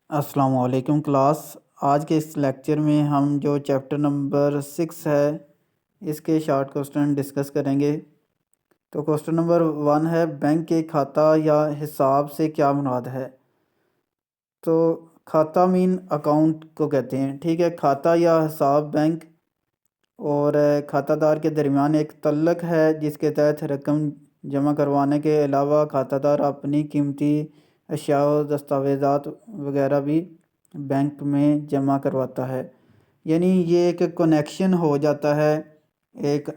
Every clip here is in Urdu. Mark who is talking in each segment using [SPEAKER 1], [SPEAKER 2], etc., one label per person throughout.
[SPEAKER 1] السلام علیکم کلاس۔ آج کے اس لیکچر میں ہم جو چیپٹر نمبر 6 ہے اس کے شارٹ کوسچن ڈسکس کریں گے۔ تو کوسچن نمبر 1 ہے، بینک کے کھاتہ یا حساب سے کیا مراد ہے؟ تو کھاتہ مین اکاؤنٹ کو کہتے ہیں، ٹھیک ہے۔ کھاتہ یا حساب بینک اور کھاتہ دار کے درمیان ایک تعلق ہے جس کے تحت رقم جمع کروانے کے علاوہ کھاتہ دار اپنی قیمتی اشیاء و دستاویزات وغیرہ بھی بینک میں جمع کرواتا ہے۔ یعنی یہ ایک کنیکشن ہو جاتا ہے ایک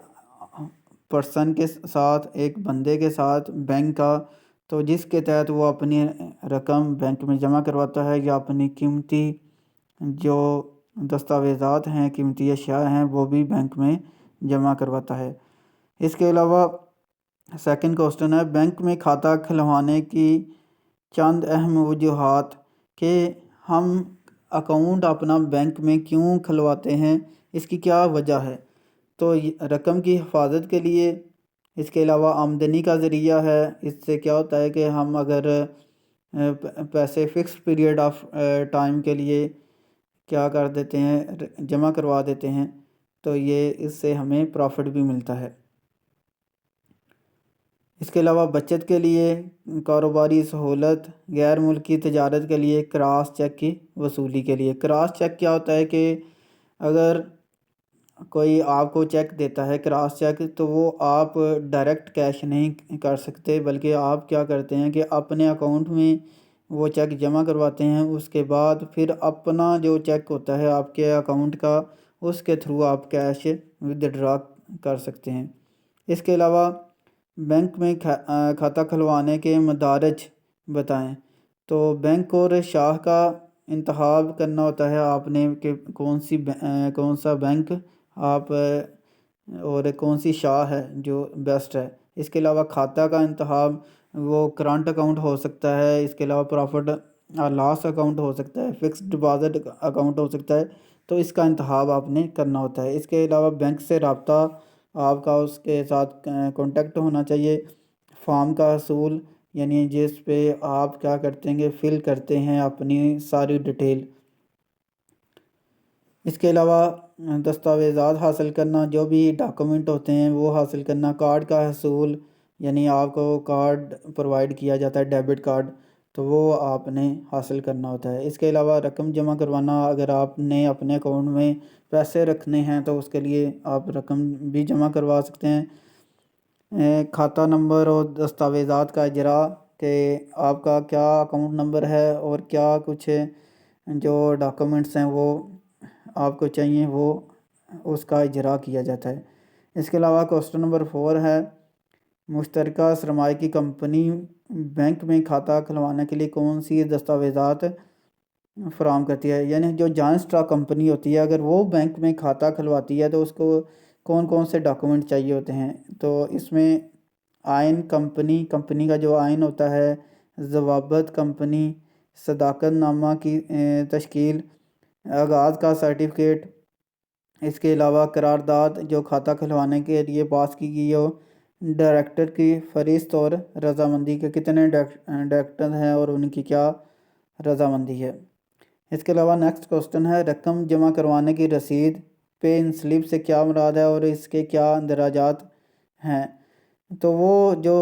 [SPEAKER 1] پرسن کے ساتھ، ایک بندے کے ساتھ بینک کا، تو جس کے تحت وہ اپنی رقم بینک میں جمع کرواتا ہے یا اپنی قیمتی جو دستاویزات ہیں، قیمتی اشیاء ہیں، وہ بھی بینک میں جمع کرواتا ہے۔ اس کے علاوہ سیکنڈ کوسچن ہے، بینک میں کھاتہ کھلوانے کی چند اہم وجوہات کہ ہم اکاؤنٹ اپنا بینک میں کیوں کھلواتے ہیں، اس کی کیا وجہ ہے؟ تو رقم کی حفاظت کے لیے، اس کے علاوہ آمدنی کا ذریعہ ہے۔ اس سے کیا ہوتا ہے کہ ہم اگر پیسے فکس پیریڈ آف ٹائم کے لیے کیا کر دیتے ہیں، جمع کروا دیتے ہیں، تو یہ اس سے ہمیں پروفٹ بھی ملتا ہے۔ اس کے علاوہ بچت کے لیے، کاروباری سہولت، غیر ملکی تجارت کے لیے، کراس چیک کی وصولی کے لیے۔ کراس چیک کیا ہوتا ہے کہ اگر کوئی آپ کو چیک دیتا ہے کراس چیک، تو وہ آپ ڈائریکٹ کیش نہیں کر سکتے، بلکہ آپ کیا کرتے ہیں کہ اپنے اکاؤنٹ میں وہ چیک جمع کرواتے ہیں، اس کے بعد پھر اپنا جو چیک ہوتا ہے آپ کے اکاؤنٹ کا، اس کے تھرو آپ کیش ودڈرا کر سکتے ہیں۔ اس کے علاوہ بینک میں کھاتہ کھلوانے کے مدارج بتائیں۔ تو بینک اور شاخ کا انتخاب کرنا ہوتا ہے آپ نے کہ کون سا بینک آپ اور کون سی شاخ ہے جو بیسٹ ہے۔ اس کے علاوہ کھاتہ کا انتخاب وہ کرنٹ اکاؤنٹ ہو سکتا ہے، اس کے علاوہ پروفٹ اور لاس اکاؤنٹ ہو سکتا ہے، فکس ڈپازٹ اکاؤنٹ ہو سکتا ہے، تو اس کا انتخاب آپ نے کرنا ہوتا ہے۔ اس کے علاوہ بینک سے رابطہ آپ کا اس کے ساتھ کانٹیکٹ ہونا چاہیے۔ فارم کا حصول، یعنی جس پہ آپ کیا کرتے ہیں، فل کرتے ہیں اپنی ساری ڈیٹیل۔ اس کے علاوہ دستاویزات حاصل کرنا، جو بھی ڈاکومنٹ ہوتے ہیں وہ حاصل کرنا۔ کارڈ کا حصول، یعنی آپ کو کارڈ پرووائڈ کیا جاتا ہے، ڈیبٹ کارڈ، تو وہ آپ نے حاصل کرنا ہوتا ہے۔ اس کے علاوہ رقم جمع کروانا، اگر آپ نے اپنے اکاؤنٹ میں پیسے رکھنے ہیں تو اس کے لیے آپ رقم بھی جمع کروا سکتے ہیں۔ کھاتہ نمبر اور دستاویزات کا اجراء، کہ آپ کا کیا اکاؤنٹ نمبر ہے اور کیا کچھ جو ڈاکومنٹس ہیں وہ آپ کو چاہیے، وہ اس کا اجراء کیا جاتا ہے۔ اس کے علاوہ کوسچن نمبر 4 ہے، مشترکہ سرمایہ کی کمپنی بینک میں کھاتہ کھلوانے کے لیے کون سی دستاویزات فراہم کرتی ہے؟ یعنی جو جوائنٹ اسٹاک کمپنی ہوتی ہے، اگر وہ بینک میں کھاتہ کھلواتی ہے تو اس کو کون سے ڈاکومنٹ چاہیے ہوتے ہیں؟ تو اس میں آئین کمپنی کا جو آئین ہوتا ہے، ضوابط کمپنی، صداقت نامہ کی تشکیل، آغاز کا سرٹیفکیٹ، اس کے علاوہ قرارداد جو کھاتہ کھلوانے کے لیے پاس کی گئی ہو، ڈائریکٹر کی فہرست اور رضامندی کے کتنے ڈائریکٹر ہیں اور ان کی کیا رضامندی ہے۔ اس کے علاوہ نیکسٹ کوسچن ہے، رقم جمع کروانے کی رسید، پے ان سلپ سے کیا مراد ہے اور اس کے کیا اندراجات ہیں؟ تو وہ جو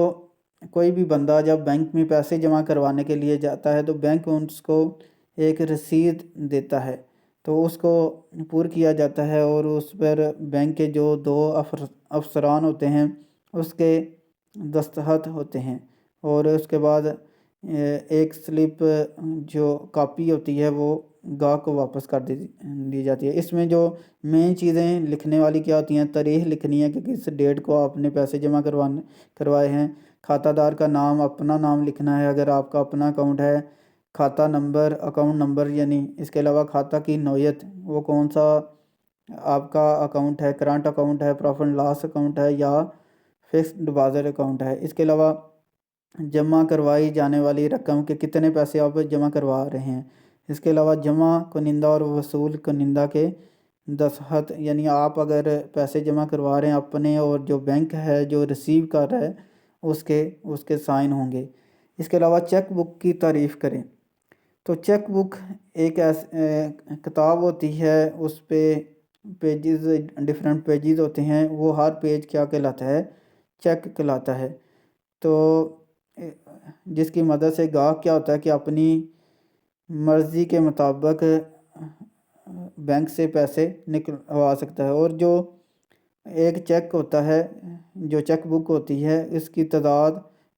[SPEAKER 1] کوئی بھی بندہ جب بینک میں پیسے جمع کروانے کے لیے جاتا ہے تو بینک اس کو ایک رسید دیتا ہے، تو اس کو پور کیا جاتا ہے اور اس پر بینک کے جو 2 افسران ہوتے ہیں اس کے دستخط ہوتے ہیں، اور اس کے بعد ایک سلپ جو کاپی ہوتی ہے وہ گاہک کو واپس کر دی جاتی ہے۔ اس میں جو مین چیزیں لکھنے والی کیا ہوتی ہیں، تاریخ لکھنی ہے کہ کس ڈیٹ کو آپ نے پیسے جمع کروائے ہیں، کھاتہ دار کا نام، اپنا نام لکھنا ہے اگر آپ کا اپنا اکاؤنٹ ہے، کھاتہ نمبر، اکاؤنٹ نمبر، یعنی اس کے علاوہ کھاتہ کی نوعیت، وہ کون سا آپ کا اکاؤنٹ ہے، کرنٹ اکاؤنٹ ہے، پروفٹ لاس اکاؤنٹ ہے یا فکس ڈپازٹ اکاؤنٹ ہے۔ اس کے علاوہ جمع کروائی جانے والی رقم کے کتنے پیسے آپ جمع کروا رہے ہیں۔ اس کے علاوہ جمع کنندہ اور وصول کنندہ کے دستخط، یعنی آپ اگر پیسے جمع کروا رہے ہیں اپنے اور جو بینک ہے جو ریسیو کر رہا ہے اس کے سائن ہوں گے۔ اس کے علاوہ چیک بک کی تعریف کریں۔ تو چیک بک ایک کتاب ہوتی ہے، اس پہ پیجز ڈفرینٹ پیجز ہوتے ہیں، وہ ہر پیج کیا کہلاتا ہے؟ چیک کہلاتا ہے۔ تو جس کی مدد سے گاہک کیا ہوتا ہے کہ اپنی مرضی کے مطابق بینک سے پیسے نکلوا سکتا ہے۔ اور جو ایک چیک ہوتا ہے، جو چیک بک ہوتی ہے، اس کی تعداد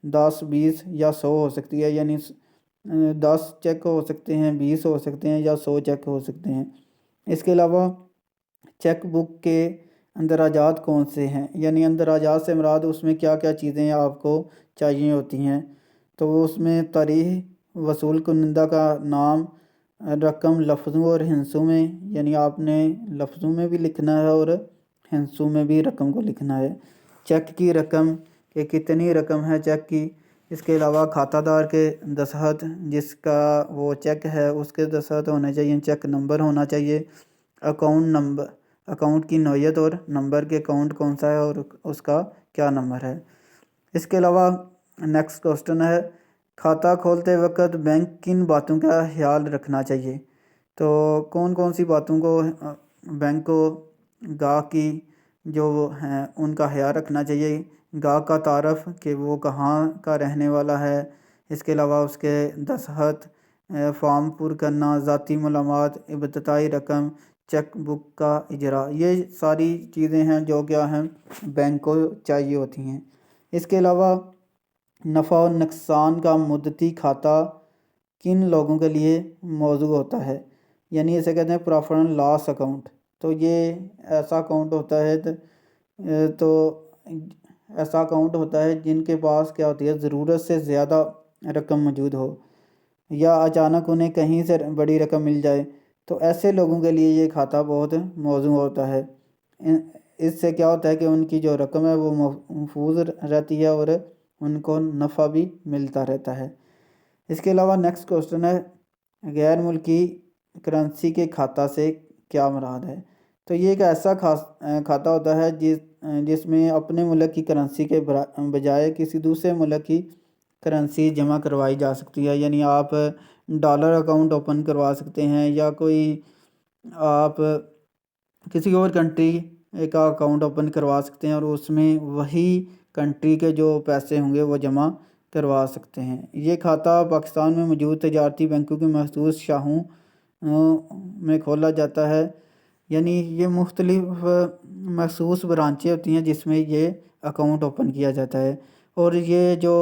[SPEAKER 1] 10 20 یا 100 ہو سکتی ہے، یعنی 10 چیک ہو سکتے ہیں، 20 ہو سکتے ہیں، یا 100 چیک ہو سکتے ہیں۔ اس کے علاوہ چیک بک کے اندراجات کون سے ہیں، یعنی اندراجات سے مراد اس میں کیا کیا چیزیں آپ کو چاہیے ہوتی ہیں؟ تو وہ اس میں تاریخ، وصول کنندہ کا نام، رقم لفظوں اور ہندسوں میں، یعنی آپ نے لفظوں میں بھی لکھنا ہے اور ہندسوں میں بھی رقم کو لکھنا ہے۔ چیک کی رقم کہ کتنی رقم ہے چیک کی۔ اس کے علاوہ کھاتہ دار کے دستخط، جس کا وہ چیک ہے اس کے دستخط ہونے چاہیے، چیک نمبر ہونا چاہیے، اکاؤنٹ نمبر، اکاؤنٹ کی نوعیت اور نمبر کے اکاؤنٹ کون سا ہے اور اس کا کیا نمبر ہے۔ اس کے علاوہ نیکسٹ کوسٹن ہے، کھاتہ کھولتے وقت بینک کن باتوں کا خیال رکھنا چاہیے؟ تو کون کون سی باتوں کو بینک کو گاہک کی جو ہیں ان کا خیال رکھنا چاہیے؟ گاہک کا تعارف کہ وہ کہاں کا رہنے والا ہے، اس کے علاوہ اس کے دستخط، فارم پر کرنا، ذاتی معلومات، ابتدائی رقم، چیک بک کا اجرا، یہ ساری چیزیں ہیں جو کیا ہیں بینک کو چاہیے ہوتی ہیں۔ اس کے علاوہ نفع و نقصان کا مدتی کھاتہ کن لوگوں کے لیے موضوع ہوتا ہے؟ یعنی اسے کہتے ہیں پروفٹ اینڈ لاس اکاؤنٹ۔ تو یہ ایسا اکاؤنٹ ہوتا ہے تو ایسا اکاؤنٹ ہوتا ہے جن کے پاس کیا ہوتی ہے، ضرورت سے زیادہ رقم موجود ہو، یا اچانک انہیں کہیں سے بڑی رقم مل جائے، تو ایسے لوگوں کے لیے یہ کھاتہ بہت موزوں ہوتا ہے۔ اس سے کیا ہوتا ہے کہ ان کی جو رقم ہے وہ محفوظ رہتی ہے اور ان کو نفع بھی ملتا رہتا ہے۔ اس کے علاوہ نیکسٹ کوسچن ہے، غیر ملکی کرنسی کے کھاتہ سے کیا مراد ہے؟ تو یہ ایک ایسا کھاتہ ہوتا ہے جس میں اپنے ملک کی کرنسی کے بجائے کسی دوسرے ملک کی کرنسی جمع کروائی جا سکتی ہے، یعنی آپ ڈالر اکاؤنٹ اوپن کروا سکتے ہیں، یا کوئی آپ کسی اور کنٹری کا اکاؤنٹ اوپن کروا سکتے ہیں اور اس میں وہی کنٹری کے جو پیسے ہوں گے وہ جمع کروا سکتے ہیں۔ یہ کھاتہ پاکستان میں موجود تجارتی بینکوں کی مخصوص شاخوں میں کھولا جاتا ہے، یعنی یہ مختلف مخصوص برانچیں ہوتی ہیں جس میں یہ اکاؤنٹ اوپن کیا جاتا ہے۔ اور یہ جو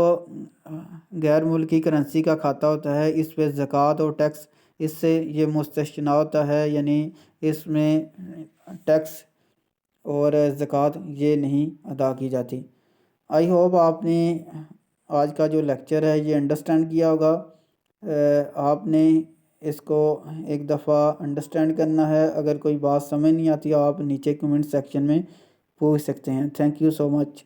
[SPEAKER 1] غیر ملکی کرنسی کا کھاتہ ہوتا ہے اس پہ زکوٰۃ اور ٹیکس اس سے یہ مستثنی ہوتا ہے، یعنی اس میں ٹیکس اور زکوٰۃ یہ نہیں ادا کی جاتی۔ آئی ہوپ آپ نے آج کا جو لیکچر ہے یہ انڈرسٹینڈ کیا ہوگا۔ آپ نے اس کو ایک دفعہ انڈرسٹینڈ کرنا ہے، اگر کوئی بات سمجھ نہیں آتی آپ نیچے کمنٹ سیکشن میں پوچھ سکتے ہیں۔ Thank you so much.